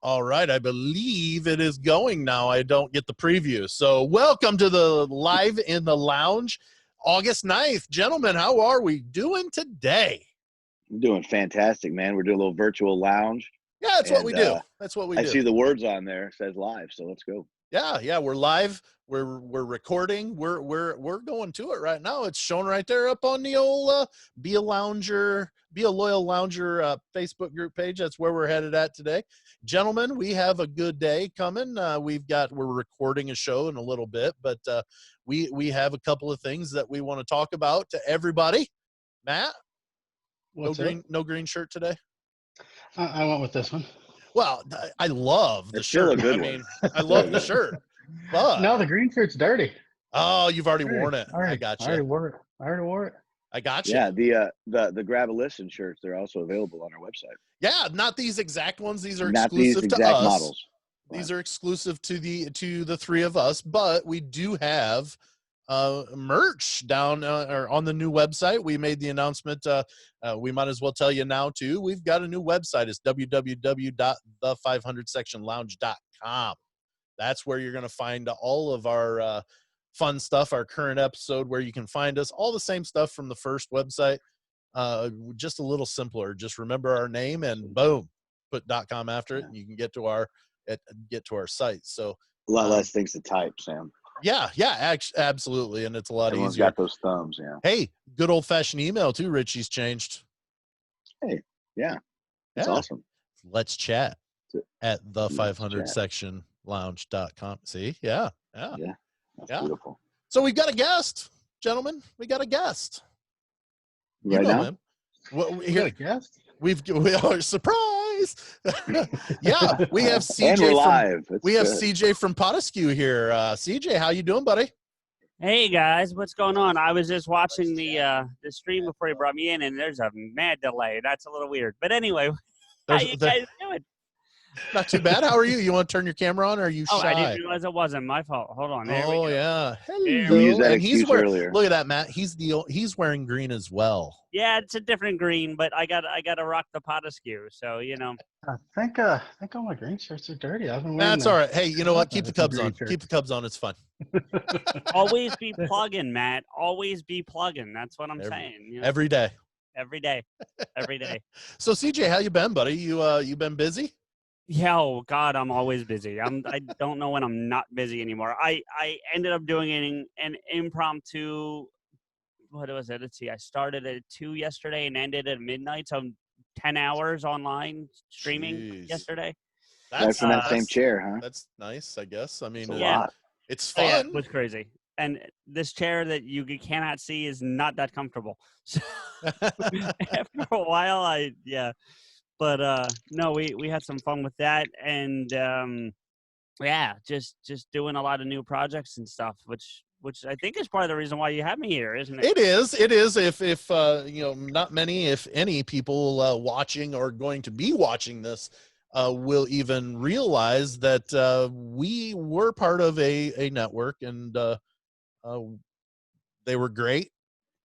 All right, I believe it is going now. I don't get the preview. So welcome to the Live in the Lounge, August 9th. Gentlemen, how are we doing today? I'm doing fantastic, man. We're doing a little virtual lounge. Yeah, that's what we do. That's what we do. I see the words on there. It says live, so let's go. Yeah, we're live. We're recording. We're going to it right now. It's shown right there up on the old Be a Loyal Lounger Facebook group page. That's where we're headed at today. Gentlemen, we have a good day coming. We're recording a show in a little bit, but we have a couple of things that we want to talk about to everybody. Matt, no green shirt today? I went with this one. Well, I love the shirt. I love the shirt. But no, the green shirt's dirty. Oh, you've already worn it. I got you. I already wore it. I got you. Yeah, the grab a listen shirts, they're also available on our website. Yeah, not these exact ones. These are not exclusive these to exact us. Models. These are exclusive to the three of us, but we do have merch down or on the new website. We made the announcement. We might as well tell you now too. We've got a new website. It's www.the500sectionlounge.com. That's where you're going to find all of our fun stuff, our current episode, where you can find us, all the same stuff from the first website, just a little simpler. Just remember our name and boom, put .com after it, and you can get to our site. So a lot less things to type, Sam. Yeah, absolutely, and it's a lot Everyone's easier. Got those thumbs, yeah. Hey, good old-fashioned email too. Richie's changed. Hey, yeah, that's awesome. Let's chat at the500sectionlounge.com. See, yeah, that's beautiful. So we've got a guest, gentlemen. We got a guest. Right now, him. We got a guest. We are surprised. Yeah, we have CJ. And we're live. We have CJ from PodAskew here. CJ, how you doing, buddy? Hey guys, what's going on? I was just watching the stream before you brought me in, and there's a mad delay. That's a little weird, but anyway, how you guys doing? Not too bad. How are you? You want to turn your camera on, or are you shy? Oh, I didn't realize it wasn't my fault. Hold on. There we go. Yeah. Hello. We used that excuse earlier. Look at that, Matt. He's wearing green as well. Yeah, it's a different green, but I got to rock the PodAskew. So I think all my green shirts are dirty. I've been wearing That's all right. Hey, you know what? Keep the Cubs on. Keep the Cubs on. It's fun. Always be plugging, Matt. Always be plugging. That's what I'm saying. Every day. Every day. Every day. So CJ, how you been, buddy? You been busy? Yeah, oh God, I'm always busy. I don't know when I'm not busy anymore. I ended up doing an impromptu. What was it? Let's see. I started at 2 yesterday and ended at midnight. So 10 hours online streaming yesterday. That's in that same chair, huh? That's nice, I guess. I mean, it's Oh, fun. yeah, it was crazy. And this chair that you cannot see is not that comfortable. So after a while, But no, we had some fun with that, and just doing a lot of new projects and stuff, which I think is part of the reason why you have me here, isn't it? It is. If not many, if any people watching or going to be watching this will even realize that we were part of a network, and they were great.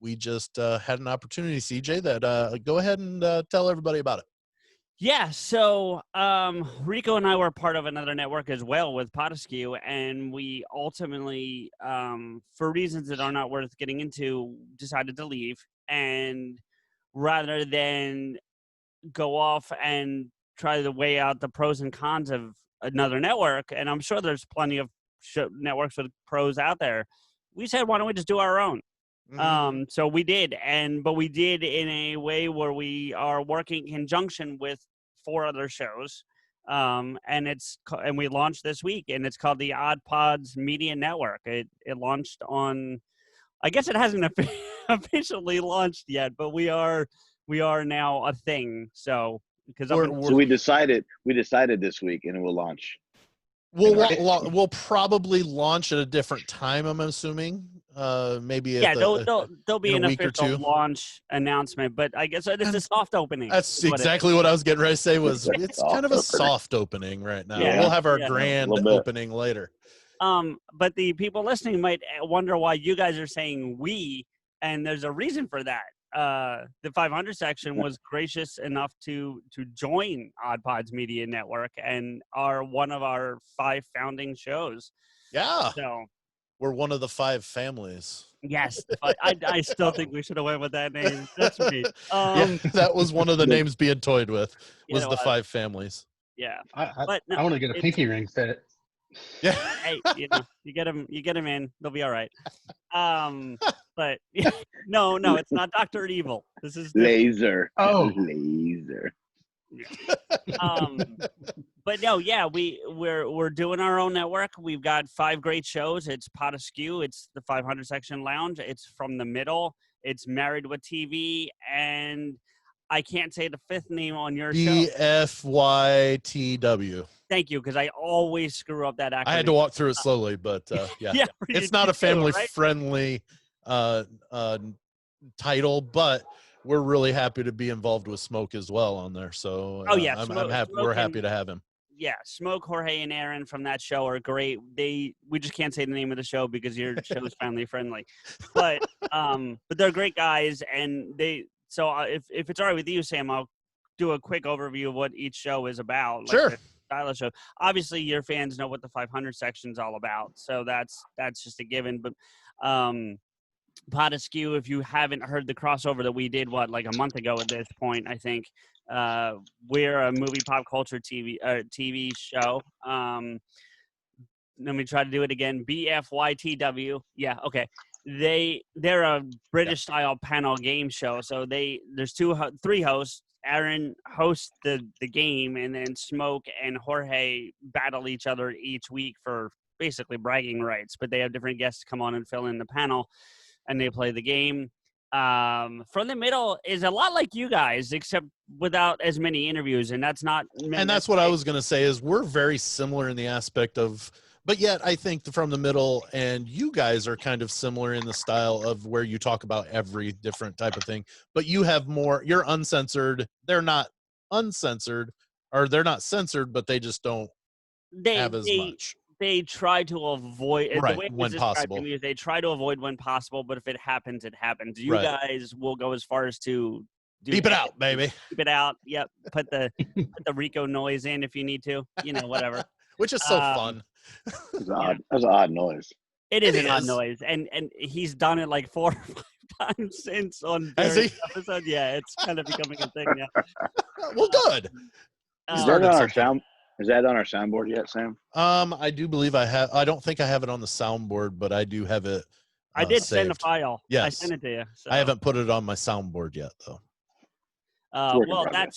We just had an opportunity, CJ, that go ahead and tell everybody about it. Yeah, so Rico and I were part of another network as well with PodAskew, and we ultimately, for reasons that are not worth getting into, decided to leave. And rather than go off and try to weigh out the pros and cons of another network, and I'm sure there's plenty of networks with pros out there, we said, why don't we just do our own? Mm-hmm. So we did, but we did in a way where we are working in conjunction with 4 other shows, and we launched this week, and it's called the Odd Pods Media Network. It launched on, I guess it hasn't officially launched yet, but we are now a thing. So we decided this week, and it will launch. We'll probably launch at a different time, I'm assuming. Maybe there'll be an official launch announcement, but I guess it's a soft opening. That's exactly what I was getting ready to say. It's kind of a soft opening right now. Yeah, we'll have our grand opening later. But the people listening might wonder why you guys are saying we, and there's a reason for that. the 500 section was gracious enough to join Odd Pods Media Network and are one of our 5 founding shows. Yeah. So We're one of the 5 families. yes, but I still think we should have went with that name. That's me. Yeah, that was one of the names being toyed with, was it the was. 5 families. Yeah, I but no, want to get a pinky ring fit. Yeah. hey, you get them in, they'll be all right. But no, it's not Dr. Evil. This is different. Laser. Oh. Laser. But no, yeah, we're doing our own network. We've got 5 great shows. It's PodAskew, it's the 500 section lounge, it's From the Middle, it's Married with TV, and I can't say the 5th name on your show. BFYTW. Thank you, because I always screw up that acronym. I had to walk through it slowly, but yeah. Yeah, It's not a family-friendly title, but we're really happy to be involved with Smoke as well on there. So Oh, yeah, I'm happy. We're happy to have him. Yeah, Smoke, Jorge, and Aaron from that show are great. We just can't say the name of the show because your show is family friendly, but they're great guys, and So if it's all right with you, Sam, I'll do a quick overview of what each show is about. Like Sure. The style of show. Obviously, your fans know what the 500 section is all about, so that's just a given. But PodAskew, if you haven't heard the crossover that we did, like a month ago at this point, I think we're a movie pop culture TV show. Let me try to do it again. BFYTW. Yeah, okay. They're a British style panel game show. So there's 3 hosts. Aaron hosts the game, and then Smoke and Jorge battle each other each week for basically bragging rights. But they have different guests come on and fill in the panel, and they play the game. From the Middle is a lot like you guys, except without as many interviews, and that's not. And that's what I was going to say is we're very similar in the aspect of. But yet, I think From the Middle and you guys are kind of similar in the style of where you talk about every different type of thing. But you have more, you're uncensored. They're not uncensored, or they're not censored, but they just don't have as much. They try to avoid, right, the way when possible. Is they try to avoid when possible, but if it happens, it happens. You right. guys will go as far as to beep it out, baby. Beep it out. Yep. Put the Rico noise in if you need to. Whatever. Which is so fun. That's an odd noise. It is an odd noise, and he's done it like 4 or 5 times since on various episodes. Yeah, it's kind of becoming a thing now. Well, good. Is that on our soundboard yet, Sam? I do believe I have. I don't think I have it on the soundboard, but I do have it. I did saved. send a file. Yes, I sent it to you. So. I haven't put it on my soundboard yet, though. Well, that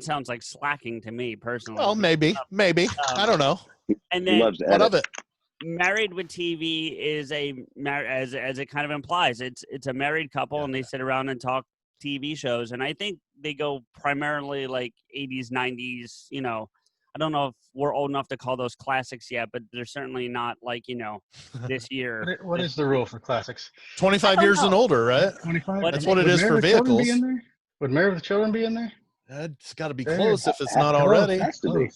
sounds like slacking to me personally. Well, maybe. I don't know. And then what of it? Married with TV is as it kind of implies. It's a married couple, and they sit around and talk TV shows. And I think they go primarily like 80s, 90s. I don't know if we're old enough to call those classics yet, but they're certainly not like this year. What is the rule for classics? 25 years and older, right? 25. That's what it is for vehicles. Would Married with Children be in there? It's got to be close if it's not already. Has to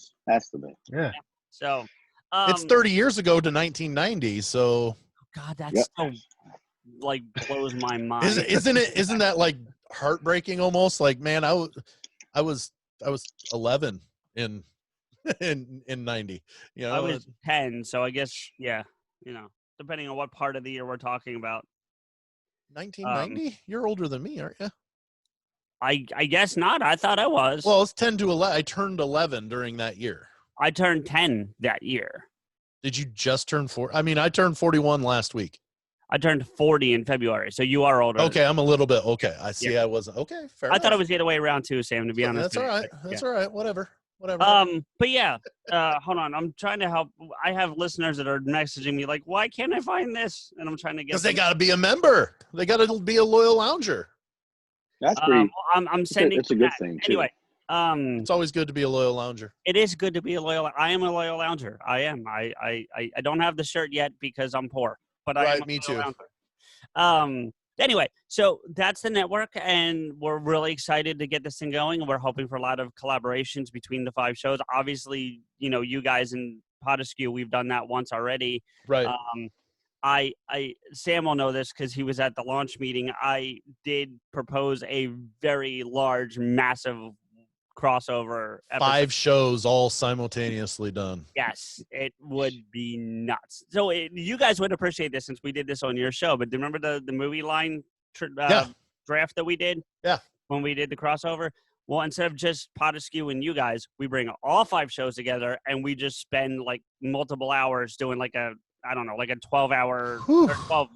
be. Yeah. So it's 30 years ago to 1990. So God, that's so like blows my mind. Isn't that like heartbreaking almost? Like, man, I was 11 in 90. I was 10, so I guess depending on what part of the year we're talking about. 1990? You're older than me, aren't you? I guess not. I thought I was. Well, it's 10 to 11. I turned 11 during that year. I turned 10 that year. Did you just turn 4? I mean, I turned 41 last week. I turned 40 in February, so you are older. Okay, I'm a little bit. Okay, I see. Yeah. I wasn't. Okay, fair enough. I thought it was the other way around too, Sam, to be honest. That's all right. That's all right. Whatever. But yeah, hold on. I'm trying to help. I have listeners that are messaging me like, why can't I find this? And I'm trying to get. Because they got to be a member. They got to be a loyal lounger. That's pretty. I'm sending. It's a good thing too. Anyway, it's always good to be a loyal lounger. It is good to be a loyal. I am a loyal lounger. I am. I don't have the shirt yet because I'm poor, but I am. Me too. Lounger. Anyway, so that's the network, and we're really excited to get this thing going. We're hoping for a lot of collaborations between the 5 shows. Obviously, you guys and PodAskew, we've done that once already. Right. Sam will know this because he was at the launch meeting. I did propose a very large, massive crossover episode. 5 shows all simultaneously done. Yes, it would be nuts. So you guys would appreciate this since we did this on your show. But do you remember the movie line draft that we did? Yeah. When we did the crossover? Well, instead of just PodAskew and you guys, we bring all 5 shows together and we just spend like multiple hours doing like a 12-hour, 12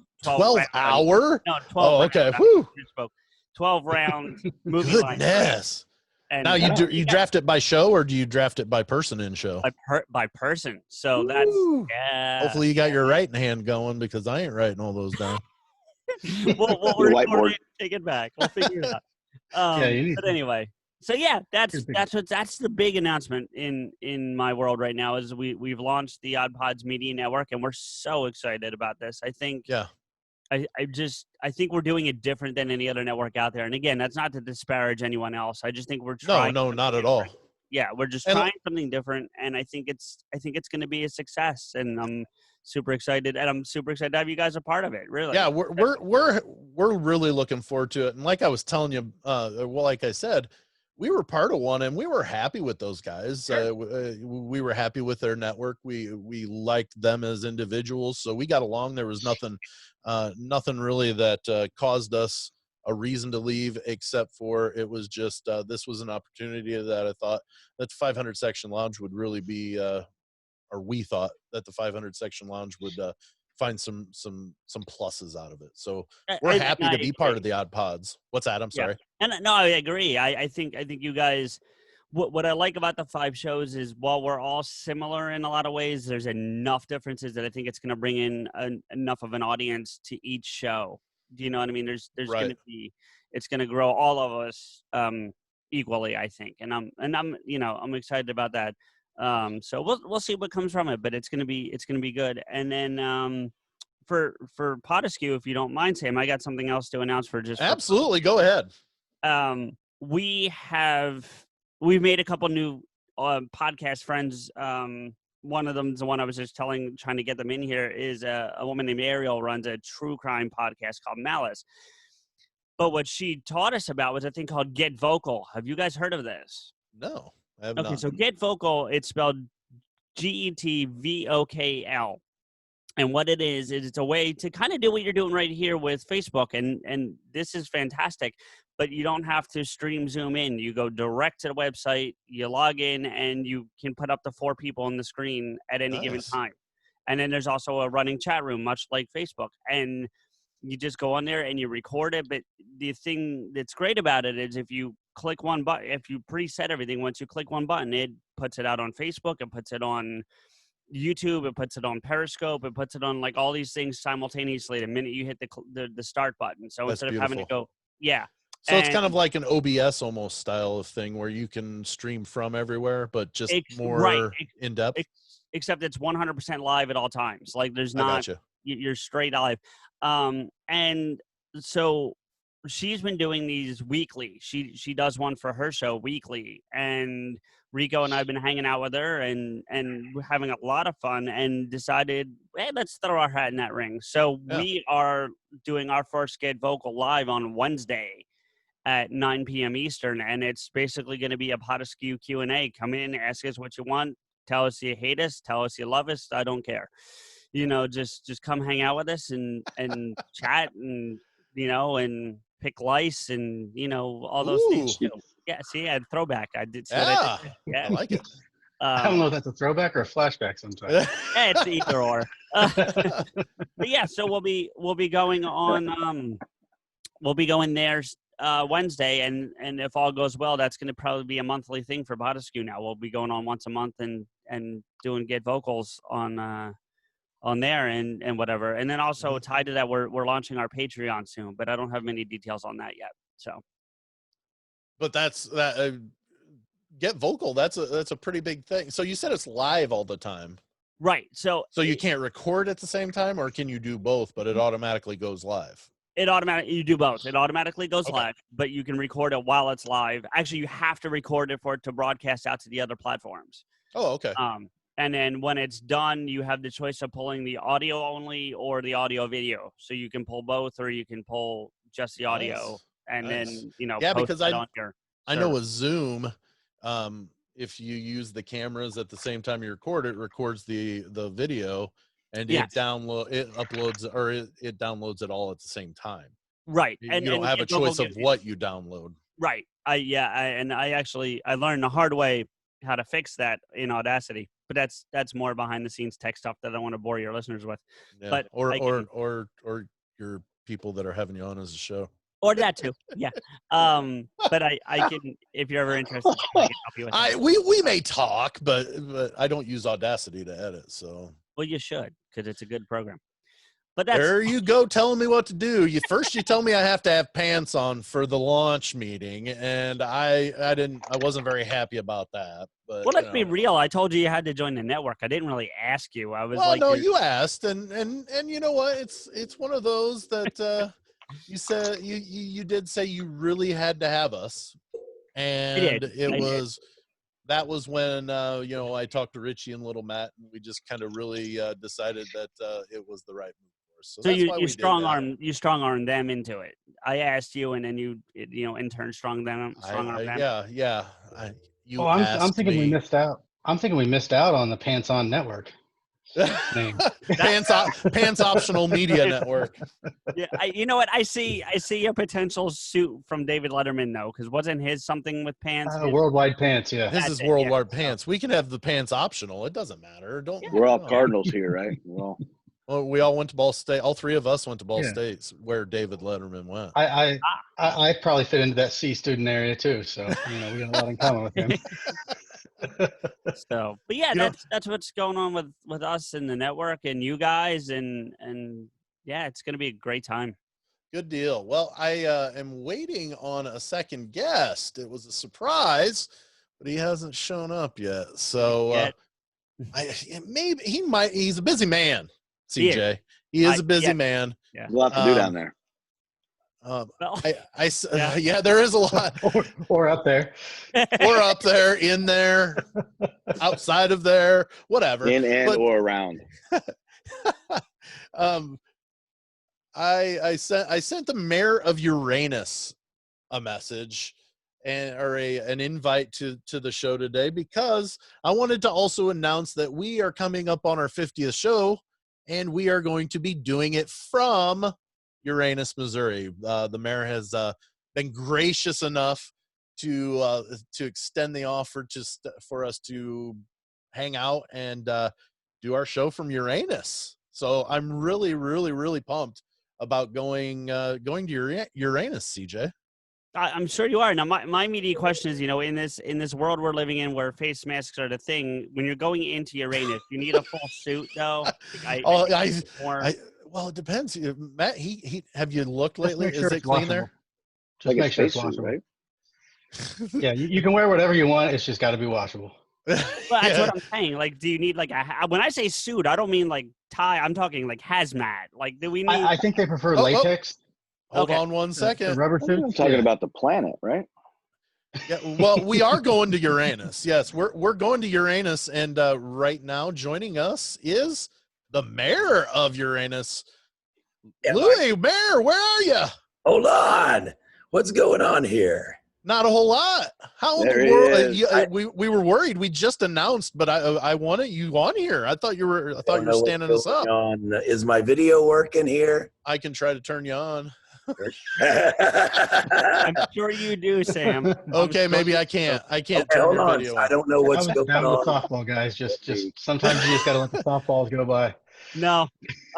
hour? No, 12. Oh, okay. Round, Whew. 12 round movie line. Goodness. And Now you draft it by show or do you draft it by person in show? By person. So that's Hopefully you got your writing hand going because I ain't writing all those down. we'll whiteboard. Take it back. We'll figure it out. But anyway, so yeah, that's the big announcement in my world right now is we've launched the Odd Pods Media Network and we're so excited about this. I think I think we're doing it different than any other network out there. And again, that's not to disparage anyone else. I just think we're trying. No, not at all. Yeah, we're just trying something different, and I think it's going to be a success. And I'm super excited, and I'm super excited to have you guys a part of it. Really. Yeah, we're really looking forward to it. And like I was telling you, like I said, we were part of one, and we were happy with those guys. Sure. We were happy with their network. We liked them as individuals, so we got along. There was nothing really that caused us a reason to leave, except for it was just this was an opportunity that I thought that the 500 Section Lounge would really be, or we thought that the 500 Section Lounge would find some pluses out of it. So we're happy to be part of the Odd Pods. What's that? I'm sorry. Yeah. And no, I agree. I think you guys. What I like about the 5 shows is while we're all similar in a lot of ways, there's enough differences that I think it's going to bring in enough of an audience to each show. Do you know what I mean? There's going to be, it's going to grow all of us equally, I think. And I'm excited about that. So we'll see what comes from it, but it's going to be good. And then for PodAskew, if you don't mind, Sam, I got something else to announce for just absolutely go ahead. We've made a couple new podcast friends. One of them is the one I was just trying to get them in here, is a woman named Ariel runs a true crime podcast called Malice. But what she taught us about was a thing called Get Vocal. Have you guys heard of this? No, I have not. Okay, so Get Vocal, it's spelled GETVOKL. And what it is it's a way to kind of do what you're doing right here with Facebook. And this is fantastic, but you don't have to zoom in. You go direct to the website, you log in, and you can put up to 4 people on the screen at any given time. And then there's also a running chat room, much like Facebook. And you just go on there and you record it. But the thing that's great about it is if you click one button, if you preset everything, once you click one button, it puts it out on Facebook, it puts it on YouTube, it puts it on Periscope, it puts it on like all these things simultaneously the minute you hit the start button. So That's instead of having to go, So it's kind of like an OBS almost style of thing where you can stream from everywhere, but just more in depth. Except it's 100% live at all times. Like there's not, you're straight live. And so she's been doing these weekly. She does one for her show weekly, and Rico and I have been hanging out with her and having a lot of fun, and decided, hey, let's throw our hat in that ring. So we are doing our first Get Vocal live on Wednesday at 9 p.m. Eastern, and it's basically going to be a PodAskew Q&A. Come in, ask us what you want, tell us you hate us, tell us you love us. I don't care. Just come hang out with us and chat and and pick lice and all those things. Yeah, see, I had throwback. I did. Yeah, yeah, I like it. I don't know if that's a throwback or a flashback sometimes. It's either or. But yeah, so we'll be going on. We'll be going there Wednesday, and if all goes well, that's going to probably be a monthly thing for PodAskew now. We'll be going on once a month and doing Get Vocals on there and whatever. And then also tied to that, we're launching our Patreon soon, but I don't have many details on that yet. So. But that's that. Get Vocal. That's a pretty big thing. So you said it's live all the time, right? So you can't record at the same time, or can you do both? But it automatically goes live. You do both. It automatically goes live, but you can record it while it's live. Actually, you have to record it for it to broadcast out to the other platforms. Oh, okay. And then when it's done, you have the choice of pulling the audio only or the audio video. So you can pull both, or you can pull just the audio, and Nice. then Yeah, post because that on your I know server. with Zoom, if you use the cameras at the same time you record, it records the video, and Yes. it uploads, or it downloads it all at the same time. Right. You And don't have a it will choice give of you- what you download. Right. I learned the hard way how to fix that in Audacity, but that's more behind the scenes tech stuff that I don't want to bore your listeners with. Yeah. But or I can, or your people that are having you on as a show. or that too. Yeah. But I can, if you're ever interested, I can help you with that. We may talk, but I don't use Audacity to edit, so. Well, you should, because it's a good program. But that's There you go, telling me what to do. You tell me I have to have pants on for the launch meeting, and I wasn't very happy about that. But well, let's be real. I told you had to join the network. I didn't really ask you. I was well, like, no, you asked, and you know what? It's one of those that you said you did say you really had to have us, and that was when I talked to Richie and Little Matt, and we just kind of really decided that it was the right move. So that's why you strong arm them into it. I asked you, and then you in turn strong arm them. Yeah. I'm thinking we missed out. I'm thinking we missed out on the Pants On Network name. Pants Optional Media Network. Yeah, you know what? I see a potential suit from David Letterman though, because wasn't his something with pants? Worldwide Pants, yeah. This is Worldwide Pants. We can have the pants optional. It doesn't matter. We're all Cardinals here, right? Well, we all went to Ball State. All three of us went to Ball State, where David Letterman went. I probably fit into that C student area too, so we got a lot in common with him. So, but yeah, that's what's going on with us and the network and you guys, and yeah, it's going to be a great time. Good deal. Well, I am waiting on a second guest. It was a surprise, but he hasn't shown up yet. So he's a busy man. CJ, he is a busy man. Yeah. A lot to do down there. There is a lot. or up there. Or up there, in there, outside of there, whatever. Or around. I sent the Mayor of Uranus a message or an invite to the show today, because I wanted to also announce that we are coming up on our 50th show, and we are going to be doing it from Uranus, Missouri. The mayor has been gracious enough to extend the offer for us to hang out and do our show from Uranus. So I'm really, really, really pumped about going to Uranus, CJ. I'm sure you are. Now, my immediate question is, in this world we're living in, where face masks are the thing, when you're going into Uranus, you need a full suit, though. Well, it depends. Matt, he have you looked lately? Is it clean there? Just make sure it's washable. Right? Yeah, you can wear whatever you want. It's just got to be washable. Well, that's what I'm saying. Like, do you need when I say suit, I don't mean like tie. I'm talking like hazmat. Like, do we need? I think they prefer latex. Hold on one second. The rubber suit. I'm talking about the planet, right? Yeah. Well, we are going to Uranus. Yes, we're going to Uranus, and right now joining us is the Mayor of Uranus. Louie, Mayor, where are you? Hold on. What's going on here? Not a whole lot. How in the world? We were worried. We just announced, but I wanted you on here. I thought you were standing us up. Is my video working here? I can try to turn you on. I'm sure you do, Sam. Okay, maybe I can't. I can't turn your video on. I don't know what's going down on. with softball, guys. Just sometimes you just got to let the softballs go by. No,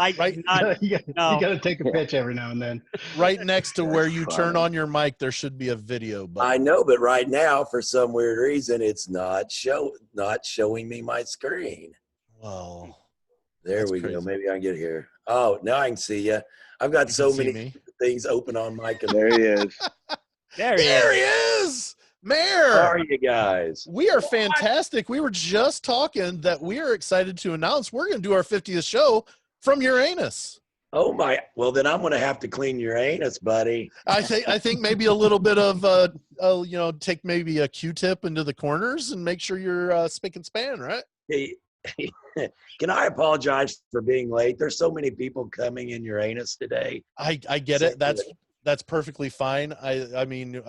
you got to take a pitch every now and then. Right next to where you turn on your mic, there should be a video button. I know, but right now, for some weird reason, it's not showing me my screen. Well, there we go. Maybe I can get here. Oh, now I can see you. I've got so many things open on my computer. There he is. There he is. Mayor, how are you guys? We are fantastic. We were just talking that we are excited to announce we're going to do our 50th show from Uranus. Oh my! Well, then I'm going to have to clean your anus, buddy. I think maybe a little bit of take maybe a Q-tip into the corners and make sure you're spick and span, right? Hey, Can I apologize for being late? There's so many people coming in Uranus today. I get it. That's perfectly fine. We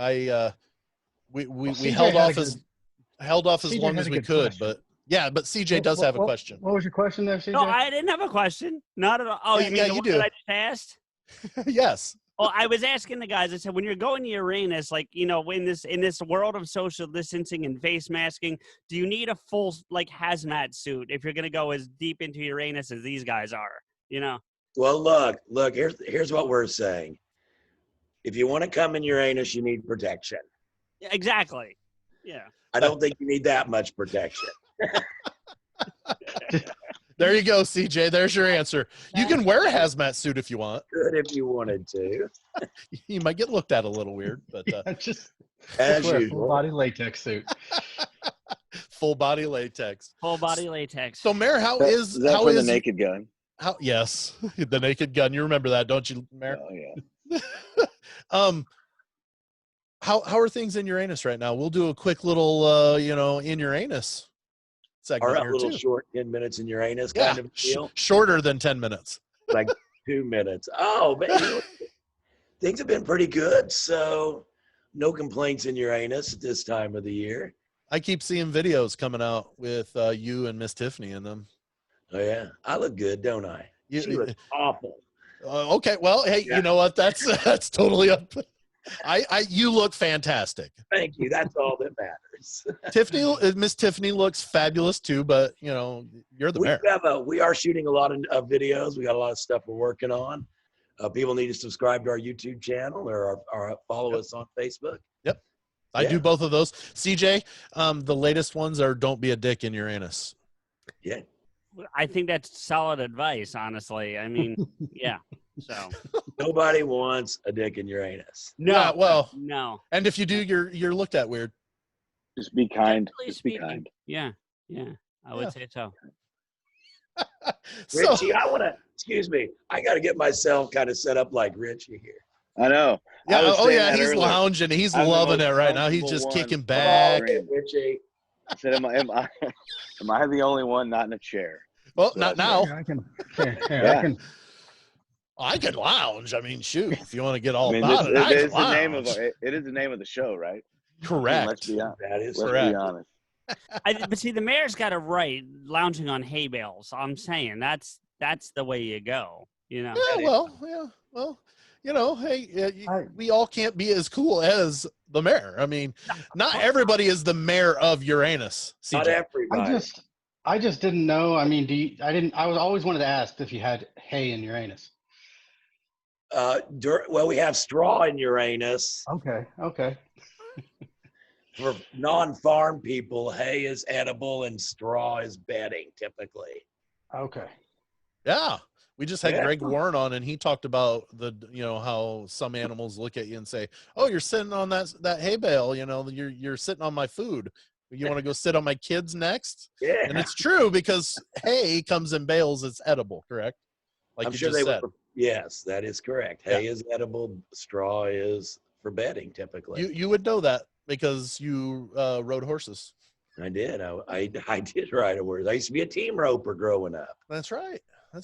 held off as long as we could, but CJ does have a question. What was your question there, CJ? No, I didn't have a question. Not at all. Oh, you mean the one that I just asked? Yes. Well, I was asking the guys. I said, when you're going to Uranus, like, you know, in this world of social distancing and face masking, do you need a full hazmat suit if you're going to go as deep into Uranus as these guys are? You know. Well, look. Here's what we're saying. If you want to come in Uranus, you need protection. Exactly. Yeah. I don't think you need that much protection. There you go, CJ. There's your answer. You can wear a hazmat suit if you want. Good if you wanted to. You might get looked at a little weird, but just as wear a usual. full body latex suit. Full body latex. Full body latex. So, Mayor, how is the Naked Gun? Yes, the Naked Gun. You remember that, don't you, Mayor? Oh yeah. How are things in Uranus right now? We'll do a quick little in Uranus segment Or a little too. short 10 minutes in Uranus kind of deal. Shorter than 10 minutes. Like 2 minutes. Oh, man. Things have been pretty good. So no complaints in Uranus at this time of the year. I keep seeing videos coming out with you and Miss Tiffany in them. Oh, yeah. I look good, don't I? She looks awful. Okay. Well, hey, You know what? That's totally up. You look fantastic. Thank you. That's all that matters. Miss Tiffany looks fabulous too, but you're the mayor. We are shooting a lot of videos. We got a lot of stuff we're working on. People need to subscribe to our YouTube channel or follow us on Facebook. Yep. I do both of those. CJ, the latest ones are "Don't be a dick in Uranus." Yeah. I think that's solid advice, honestly. I mean, yeah. So nobody wants a dick in Uranus. No. Yeah, well, no. And if you do, you're looked at weird. Just be kind. Just be kind. Yeah. I would say so. Richie, excuse me. I got to get myself kind of set up like Richie here. I know. Yeah. He's lounging. He's loving it right now. He's just kicking back. Richie. I said, am I the only one not in a chair? Well, not now. I can lounge. I mean, shoot, if you want to get all it is the name of the show, right? Correct. Let's be honest. That is correct. Be honest. But see, the mayor's got it right. Lounging on hay bales. I'm saying that's the way you go. Yeah. Well. Hey, we all can't be as cool as the mayor. I mean, not everybody is the mayor of Uranus. CJ. Not everybody. I just didn't know. I mean, I always wanted to ask if you had hay in Uranus. Well, we have straw in Uranus. Okay. For non-farm people, hay is edible and straw is bedding, typically. Okay. Yeah. We just had Greg Warren on, and he talked about how some animals look at you and say, "Oh, you're sitting on that hay bale. You're sitting on my food. You want to go sit on my kids next?" Yeah. And it's true because hay comes in bales. It's edible, correct? Like I'm you sure just said. Yes, that is correct. Hay is edible. Straw is for bedding, typically. You would know that because you rode horses. I did. I did ride a horse. I used to be a team roper growing up. That's right.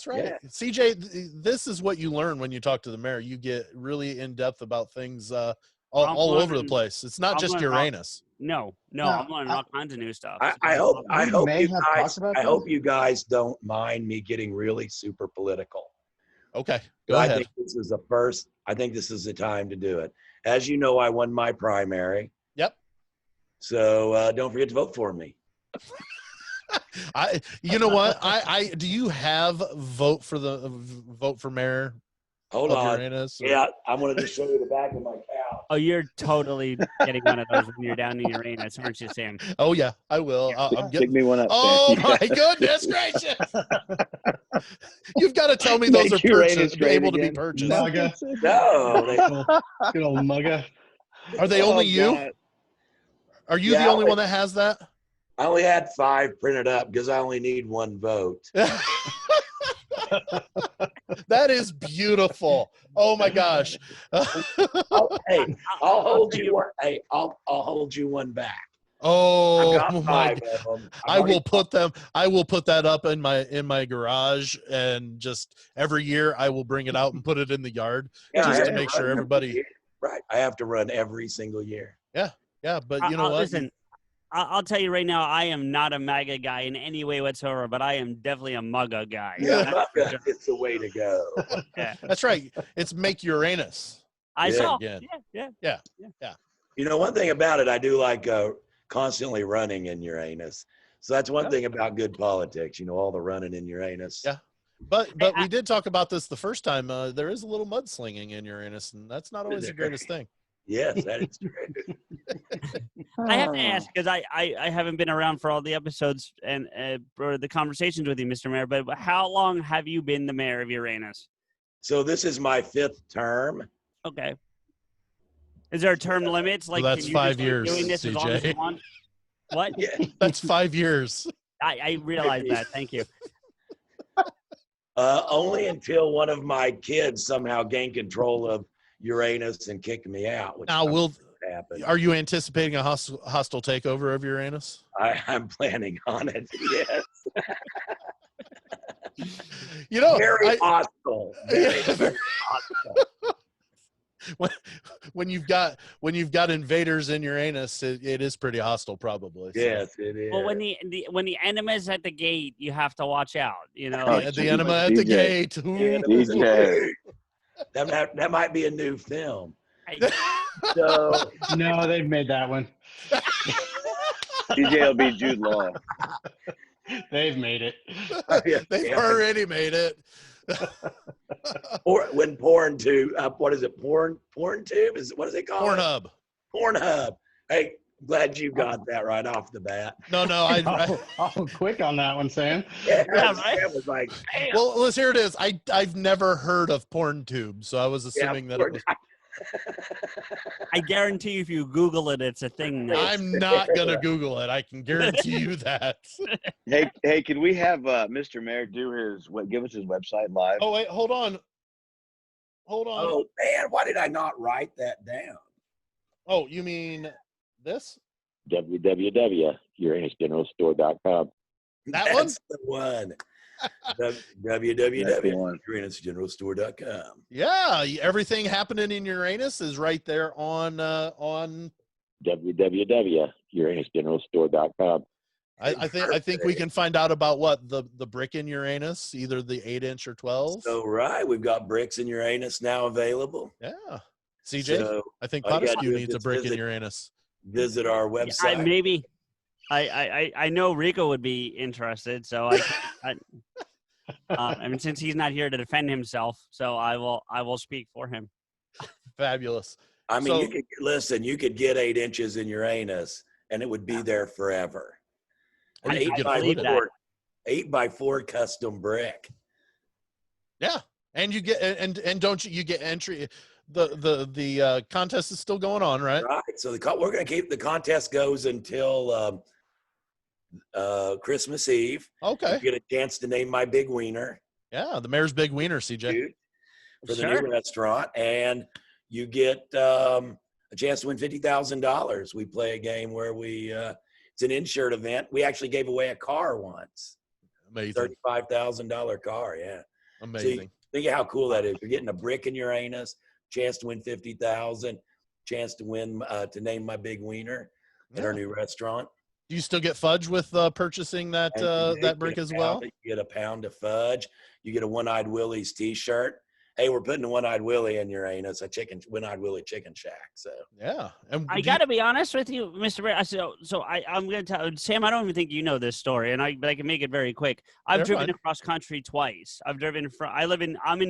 Yeah. CJ, this is what you learn when you talk to the mayor. You get really in depth about things all over the place. It's not just Uranus. No, I'm learning all kinds of new stuff. I hope you guys don't mind me getting really super political. Okay, go ahead. I think this is the time to do it. As you know, I won my primary. Yep. So don't forget to vote for me. You know what? Do you have vote for mayor? Hold on. Uranus, yeah, I'm going to just show you the back of my couch. Oh, you're totally getting one of those when you're down in Uranus, aren't you, Sam? Oh yeah, I will. I'm Pick me one up. Oh Sam. my goodness gracious! You've got to tell me those are able to be purchased. Mugga. No, Good old Mugga. Are they only you? God. Are you the only one that has that? I only had 5 printed up because I only need 1 vote. That is beautiful. Oh my gosh. I'll hold you one. Hey, I'll hold you one back. Oh I've got my! 5 of them. I will put them. I will put that up in my garage, and just every year I will bring it out and put it in the yard just to make sure everybody. Right, I have to run every single year. Yeah, but you know what? Listen, I'll tell you right now, I am not a MAGA guy in any way whatsoever, but I am definitely a Mugga guy. Yeah, it's the way to go. Yeah. That's right. It's make Uranus. I saw. Again. Yeah. You know, one thing about it, I do like constantly running in Uranus. So that's one thing about good politics, you know, all the running in Uranus. Yeah. But we did talk about this the first time. There is a little mudslinging in Uranus, and that's not always the greatest thing. Yes, that is true. I have to ask, because I haven't been around for all the episodes and or the conversations with you, Mr. Mayor, but how long have you been the mayor of Uranus? So this is my 5th term. Okay. Is there term limits? Like, that's can you 5 just years, doing this as long as you CJ. want? What? Yeah. That's 5 years. I realize that. Thank you. Only until one of my kids somehow gained control of Uranus and kicked me out. Which Now, happen. Are you anticipating a hostile takeover of Uranus? I'm planning on it. Yes. You know, Very hostile. Very hostile. When you've got invaders in Uranus, it is pretty hostile, probably. So. Yes, it is. Well, when the enemy's at the gate, you have to watch out. You know, the enemy at the gate. DJ. That might be a new film. So No, they've made that one. DJ will be Jude Law. They've made it. They've already made it. Or when porn tube, what is it? Porn tube? What is it called? Pornhub. Pornhub. Hey, glad you got that right off the bat. No, Oh, quick on that one, Sam. Yeah, right. It was like, damn. Well, here it is. I've never heard of PornTube, so I was assuming that it was. I guarantee you, if you Google it, it's a thing now. I'm not gonna Google it. I can guarantee you that. Hey, can we have Mr. Mayor give us his website live? Oh wait, hold on. Oh man, why did I not write that down? Oh, you mean this? www.uranusgeneralstore.com. That one? That's the one. www.uranusgeneralstore.com. Yeah, everything happening in Uranus is right there on www.uranusgeneralstore.com. I think we can find out about what the brick in Uranus, either the 8-inch or 12. So right, we've got bricks in Uranus now available. Yeah, CJ, So, I think all you gotta PodAskew do is needs a just brick in Uranus. Visit our website. Maybe. I know Rico would be interested, so I mean, since he's not here to defend himself, so I will speak for him. Fabulous. I mean, you could get 8 inches in Uranus, and it would be there forever. An 8x4 custom brick. Yeah, and you get and don't you get entry? The contest is still going on, right? Right. So we're going to keep the contest goes until Christmas Eve. Okay. You get a chance to name my big wiener. Yeah, the mayor's big wiener, CJ. For the new restaurant, and you get a chance to win $50,000. We play a game where it's an insured event. We actually gave away a car once. Amazing. $35,000 car. Yeah. Amazing. So think of how cool that is. You're getting a brick in Uranus, chance to win $50,000, chance to win to name my big wiener at our new restaurant. Do you still get fudge with purchasing that that brick as well? You get a pound of fudge. You get a One-Eyed Willie's T-shirt. Hey, we're putting a One-Eyed Willie in Uranus, One-Eyed Willie Chicken Shack. So yeah, and I got to be honest with you, Mr. Ray. So I'm going to tell Sam. I don't even think you know this story, but I can make it very quick. I've driven across country twice. I'm in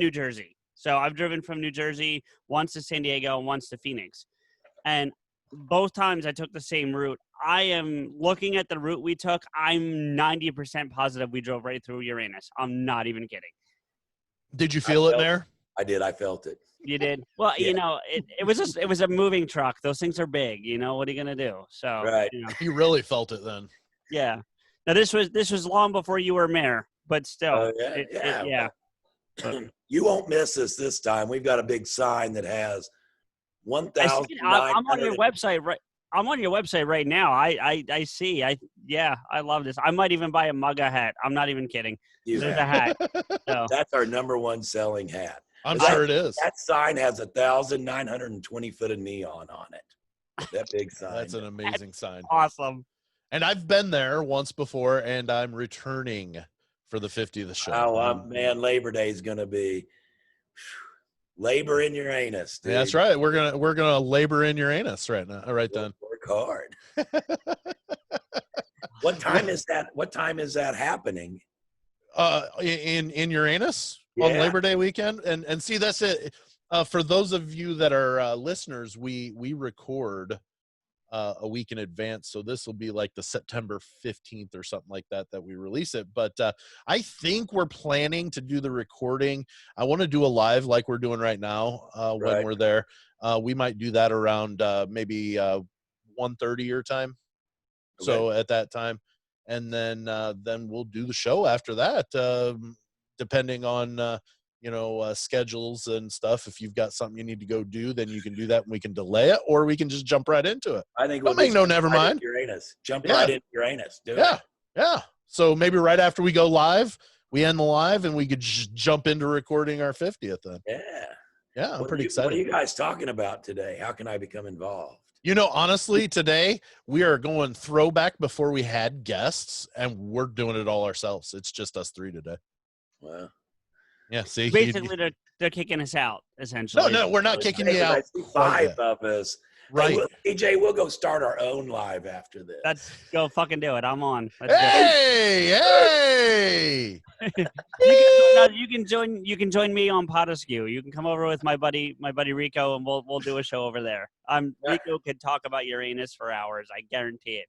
New Jersey, so I've driven from New Jersey once to San Diego and once to Phoenix, and both times I took the same route. I am looking at the route we took. I'm 90% positive we drove right through Uranus. I'm not even kidding. Did you feel it, Mayor? I did. I felt it. You did? Well, Yeah. you know, it was a moving truck. Those things are big. You know, what are you going to do? So, Right. you know, You really felt it then. yeah. Now, this was long before you were mayor, but still. Yeah. You won't miss us this time. We've got a big sign that has 1,000. I'm on your website, right? I'm on your website right now. I see. Yeah, I love this. I might even buy a Mugga hat. I'm not even kidding. There's a hat. So. That's our #1 selling hat. I'm sure it is. That sign has 1,920 foot of neon on it. That big sign. That's an amazing sign. Awesome. And I've been there once before, and I'm returning for the 50th show. Oh, man, Labor Day is going to be labor in Uranus. Dude. Yeah, that's right. We're gonna labor in Uranus right now. Right then. Work hard. What time is that? What time is that happening? In Uranus on Labor Day weekend, and see, that's it. For those of you that are listeners, we record a week in advance, so this will be like the September 15th or something like that we release it. But I think we're planning to do the recording. I want to do a live like we're doing right now when we're there. We might do that around maybe 1:30 your time. Okay. So at that time, and then we'll do the show after that, depending on schedules and stuff. If you've got something you need to go do, then you can do that and we can delay it, or we can just jump right into it. I think we'll make no never mind. Uranus. Jump right into Uranus. Do it. Yeah. So maybe right after we go live, we end the live and we could just jump into recording our 50th then. Yeah, I'm pretty excited. What are you guys talking about today? How can I become involved? Honestly, today we are going throwback before we had guests, and we're doing it all ourselves. It's just us three today. Wow. Yeah, see, basically they're kicking us out, essentially. No, we're not kicking you out. I see 5 of us. Right. AJ, we'll go start our own live after this. Let's go fucking do it. I'm on. Hey! You can join me on PodAskew. You can come over with my buddy Rico, and we'll do a show over there. Rico could talk about Uranus for hours. I guarantee it.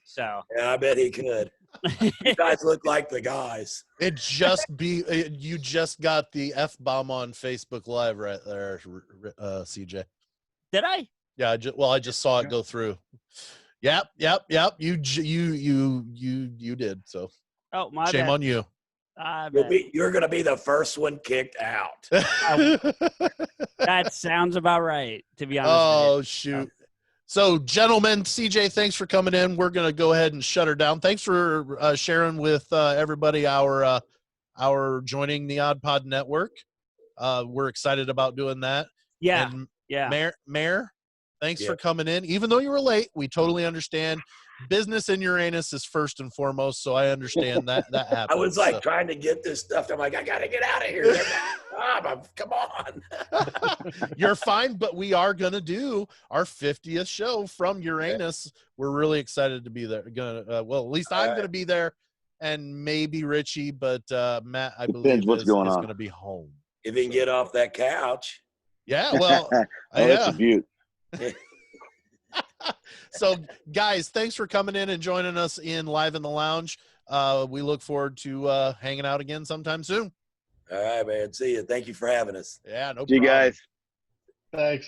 So. Yeah, I bet he could. You guys look like the guys. You just got the F-bomb on Facebook Live right there, CJ. Did I? Yeah, I just saw it go through. Yep. You did. So. Oh, my shame bad. on you. You're going to be the first one kicked out. That sounds about right, to be honest. Oh, shoot. So, gentlemen, CJ, thanks for coming in. We're going to go ahead and shut her down. Thanks for sharing with everybody our joining the Odd Pod Network. We're excited about doing that. Yeah. And yeah. Mayor, thanks for coming in. Even though you were late, we totally understand. Business in Uranus is first and foremost, so I understand that happens. I was trying to get this stuff. I'm like, I got to get out of here. Come on. You're fine, but we are going to do our 50th show from Uranus. We're really excited to be there. At least I'm going to be there, and maybe Richie, but Matt, I believe, is going to be home. If he can get off that couch. Yeah, well. That's a beaut. So, guys, thanks for coming in and joining us in Live in the Lounge. We look forward to hanging out again sometime soon. All right, man. See you. Thank you for having us. Yeah, no problem. See you guys. Thanks.